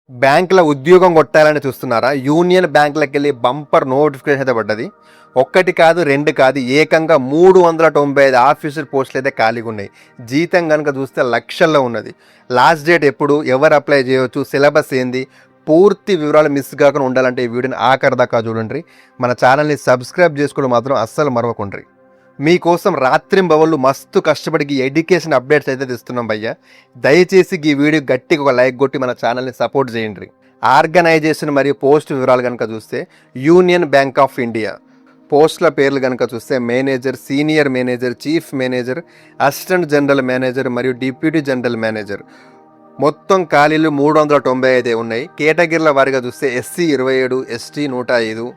బ్యాంకుల ఉద్యోగం కొట్టాలని చూస్తున్నారా? యూనియన్ బ్యాంకులకు వెళ్ళి బంపర్ నోటిఫికేషన్ అయితే పడ్డది. ఒక్కటి కాదు, రెండు కాదు, ఏకంగా 395 ఆఫీసర్ పోస్టులు అయితే ఖాళీగా ఉన్నాయి. జీతం కనుక చూస్తే లక్షల్లో ఉన్నది. లాస్ట్ డేట్ ఎప్పుడు, ఎవరు అప్లై చేయవచ్చు, సిలబస్ ఏంది, పూర్తి వివరాలు మిస్ కాకుండా ఉండాలంటే ఈ వీడియోని ఆఖరి దాకా చూడండి. మన ఛానల్ని సబ్స్క్రైబ్ చేసుకోవడం మాత్రం అస్సలు మరవకుండ్రి. మీకోసం రాత్రింబవళ్ళు మస్తు కష్టపడి ఈ ఎడ్యుకేషన్ అప్డేట్స్ అయితే తెస్తున్నాం భయ్య. దయచేసి ఈ వీడియో గట్టిగా ఒక లైక్ కొట్టి మన ఛానల్ని సపోర్ట్ చేయండి. ఆర్గనైజేషన్ మరియు పోస్ట్ వివరాలు కనుక చూస్తే యూనియన్ బ్యాంక్ ఆఫ్ ఇండియా పోస్టుల పేర్లు కనుక చూస్తే manager, senior manager, chief manager, assistant general manager మరియు డిప్యూటీ జనరల్ మేనేజర్. మొత్తం ఖాళీలు 395 ఉన్నాయి. కేటగిరీల వారిగా చూస్తే SC 27, ST 105,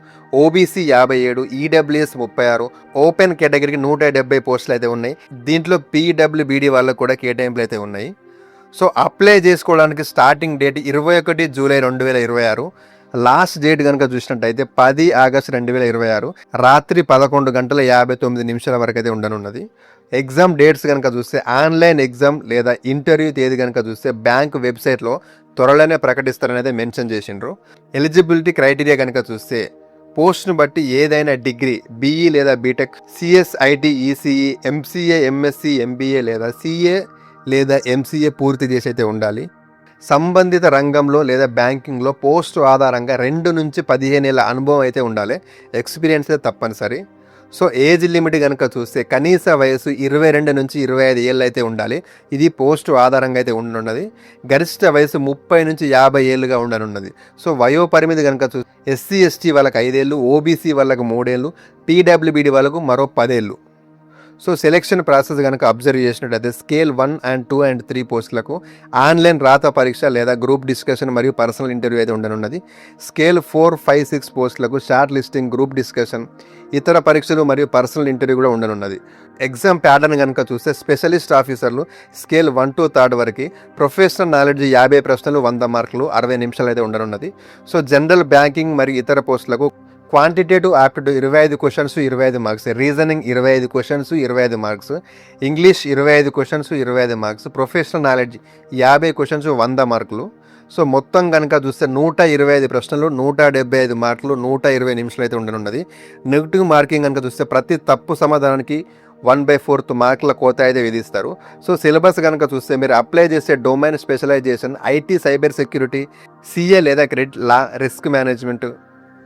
OBC 57, EWS 36, open కేటగిరీకి 170 పోస్టులు అయితే ఉన్నాయి. దీంట్లో పీడబ్ల్యూబీడీ వాళ్ళకు కూడా కేటాయింపులు అయితే ఉన్నాయి. సో అప్లై చేసుకోవడానికి starting date 21 July 2026. Last date కనుక చూసినట్టయితే 10 ఆగస్టు 2026 రాత్రి 11:59 వరకు అయితే ఉండనున్నది. ఎగ్జామ్ డేట్స్ కనుక చూస్తే ఆన్లైన్ ఎగ్జామ్ లేదా ఇంటర్వ్యూ తేదీ కనుక చూస్తే బ్యాంక్ వెబ్సైట్లో త్వరలోనే ప్రకటిస్తారనేది మెన్షన్ చేసిండ్రు. ఎలిజిబిలిటీ క్రైటీరియా కనుక చూస్తే పోస్ట్ను బట్టి ఏదైనా డిగ్రీ, బీఈ లేదా B Tech, CSIT, ECE, MCA, MSc, MBA లేదా సిఏ లేదా ఎంసీఏ పూర్తి చేసి అయితే ఉండాలి. సంబంధిత రంగంలో లేదా బ్యాంకింగ్లో పోస్టు ఆధారంగా 2 నుంచి 15 ఏళ్ళ అనుభవం అయితే ఉండాలి. ఎక్స్పీరియన్స్ అయితే తప్పనిసరి. సో ఏజ్ లిమిట్ కనుక చూస్తే కనీస వయసు 22 నుంచి 25 ఏళ్ళు అయితే ఉండాలి. ఇది పోస్టు ఆధారంగా అయితే ఉండనున్నది. గరిష్ట వయసు 30 నుంచి 50 ఏళ్ళుగా ఉండనున్నది. సో వయోపరిమితి కనుక చూస్తే ఎస్సీ ఎస్టీ వాళ్ళకి 5 ఏళ్ళు, ఓబీసీ వాళ్ళకు 3 ఏళ్ళు, పీడబ్ల్యూబీడీ వాళ్ళకు మరో 10 ఏళ్ళు. సో సెలెక్షన్ ప్రాసెస్ కనుక అబ్జర్వ్ చేసినట్టయితే స్కేల్ 1 అండ్ 2 అండ్ 3 పోస్టులకు ఆన్లైన్ రాత పరీక్ష లేదా గ్రూప్ డిస్కషన్ మరియు పర్సనల్ ఇంటర్వ్యూ అయితే ఉండనున్నది. స్కేల్ 4, 5, 6 పోస్టులకు షార్ట్ లిస్టింగ్, గ్రూప్ డిస్కషన్, ఇతర పరీక్షలు మరియు పర్సనల్ ఇంటర్వ్యూ కూడా ఉండనున్నది. ఎగ్జామ్ ప్యాటర్న్ కనుక చూస్తే స్పెషలిస్ట్ ఆఫీసర్లు స్కేల్ 1 to 3 వరకు, ప్రొఫెషనల్ నాలెడ్జ్ 50 ప్రశ్నలు, 100 మార్కులు, 60 నిమిషాలు అయితే ఉండనున్నది. సో జనరల్ బ్యాంకింగ్ మరియు ఇతర పోస్టులకు quantitative aptitude 25 questions, 25 marks, reasoning 25 questions, 25 marks, English 25 questions, 25 marks, professional knowledge 50 questions, 100 మార్కులు. సో మొత్తం కనుక చూస్తే 125 ప్రశ్నలు, 175 మార్కులు, 120 నిమిషాలు అయితే ఉండనున్నది. నెగిటివ్ మార్కింగ్ కనుక చూస్తే ప్రతి తప్పు సమాధానానికి 1/4 మార్కుల కోత అయితే విధిస్తారు. సో సిలబస్ కనుక చూస్తే మీరు అప్లై చేసే domain specialization IT, cyber security, CA లేదా credit, law, risk management,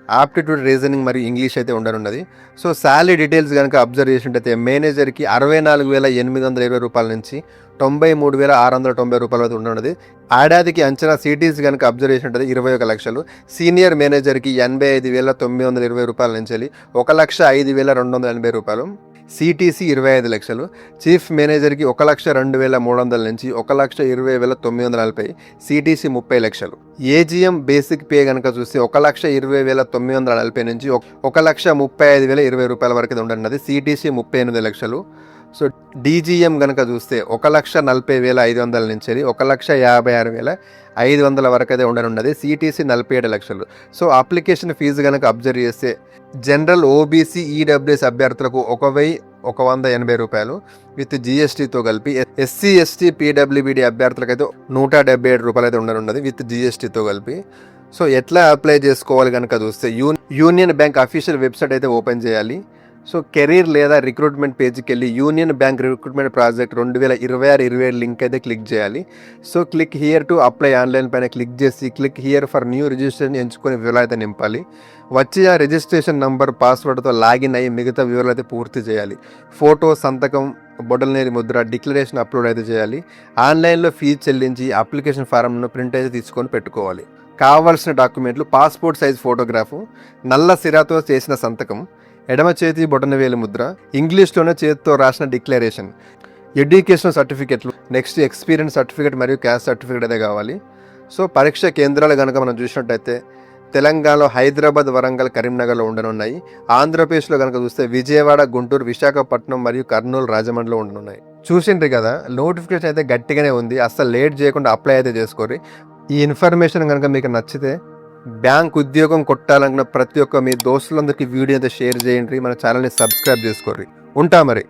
aptitude, reasoning మరియు ఇంగ్లీష్ అయితే ఉండనున్నది. సో శాలరీ డీటెయిల్స్ కనుక అబ్జర్వ్ చేసినట్టయితే మేనేజర్కి 64,820 రూపాయల నుంచి 93,690 రూపాయల వరకు ఉండనున్నది. ఏడాదికి అంచనా సిటీస్ కనుక అబ్జర్వ్ చేసినట్టయితే 21 లక్షలు. సీనియర్ మేనేజర్కి 85,920 రూపాయల నుంచి 1,05,280 రూపాయలు. సిటీసీ 25 లక్షలు. చీఫ్ మేనేజర్కి 1,02,300 నుంచి 1,20,940. సిటీసీ 30 లక్షలు. ఏజీఎం బేసిక్ పే కనుక చూస్తే 1,20,940 నుంచి 1,35,020 రూపాయల వరకు ఉండనున్నది. సిటీసీ 38 లక్షలు. సో డీజీఎం కనుక చూస్తే 1,40,500 నుంచి 1,56,500 వరకు అయితే ఉండనున్నది. సిటీసీ 47 లక్షలు. సో అప్లికేషన్ ఫీజు కనుక అబ్జర్వ్ చేస్తే జనరల్, ఓబీసీ, ఈడబ్ల్యూఎస్ అభ్యర్థులకు 1,180 రూపాయలు విత్ జీఎస్టీతో కలిపి. ఎస్సీ ఎస్టీ పీడబ్ల్యూబీడీ అభ్యర్థులకైతే 177 రూపాయలు అయితే ఉండనున్నది విత్ జీఎస్టీతో కలిపి. సో ఎట్లా అప్లై చేసుకోవాలి కనుక చూస్తే యూనియన్ బ్యాంక్ అఫీషియల్ వెబ్సైట్ అయితే ఓపెన్ చేయాలి. సో కెరీర్ లేదా రిక్రూట్మెంట్ పేజ్కి వెళ్ళి union bank recruitment project 2026-27 link అయితే క్లిక్ చేయాలి. So click here to apply online పైన క్లిక్ చేసి click here for new registration ఎంచుకొని వివరాలు అయితే నింపాలి. వచ్చి ఆ రిజిస్ట్రేషన్ నంబర్, పాస్వర్డ్తో లాగిన్ అయ్యి మిగతా వివరాలు అయితే పూర్తి చేయాలి. ఫోటో, సంతకం, బొటనవేలు ముద్ర, డిక్లరేషన్ అప్లోడ్ అయితే చేయాలి. ఆన్లైన్లో ఫీజు చెల్లించి అప్లికేషన్ ఫారంను ప్రింట్ అయితే తీసుకొని పెట్టుకోవాలి. కావాల్సిన డాక్యుమెంట్లు పాస్పోర్ట్ సైజ్ ఫోటోగ్రాఫు, నల్ల సిరాతో చేసిన సంతకం, ఎడమ చేతి బొటనవేలు ముద్ర, ఇంగ్లీష్లోనే చేతితో రాసిన డిక్లరేషన్, ఎడ్యుకేషన్ సర్టిఫికెట్లు, నెక్స్ట్ ఎక్స్పీరియన్స్ సర్టిఫికేట్ మరియు క్యాస్ట్ సర్టిఫికేట్ అయితే కావాలి. సో పరీక్ష కేంద్రాలు కనుక మనం చూసినట్టయితే తెలంగాణలో హైదరాబాద్, వరంగల్, కరీంనగర్లో ఉండనున్నాయి. ఆంధ్రప్రదేశ్లో కనుక చూస్తే విజయవాడ, గుంటూరు, విశాఖపట్నం మరియు కర్నూలు, రాజమండ్రిలో ఉండనున్నాయి. చూసిండ్రు కదా, నోటిఫికేషన్ అయితే గట్టిగానే ఉంది. అస్సలు లేట్ చేయకుండా అప్లై అయితే చేసుకోరు. ఈ ఇన్ఫర్మేషన్ కనుక మీకు నచ్చితే బ్యాంక్ ఉద్యోగం కొట్టాలనుకున్న ప్రతి ఒక్క మీ దోస్తులందరికీ వీడియో అయితే షేర్ చేయండి. మన ఛానల్ని సబ్స్క్రైబ్ చేసుకోండి. ఉంటా మరి.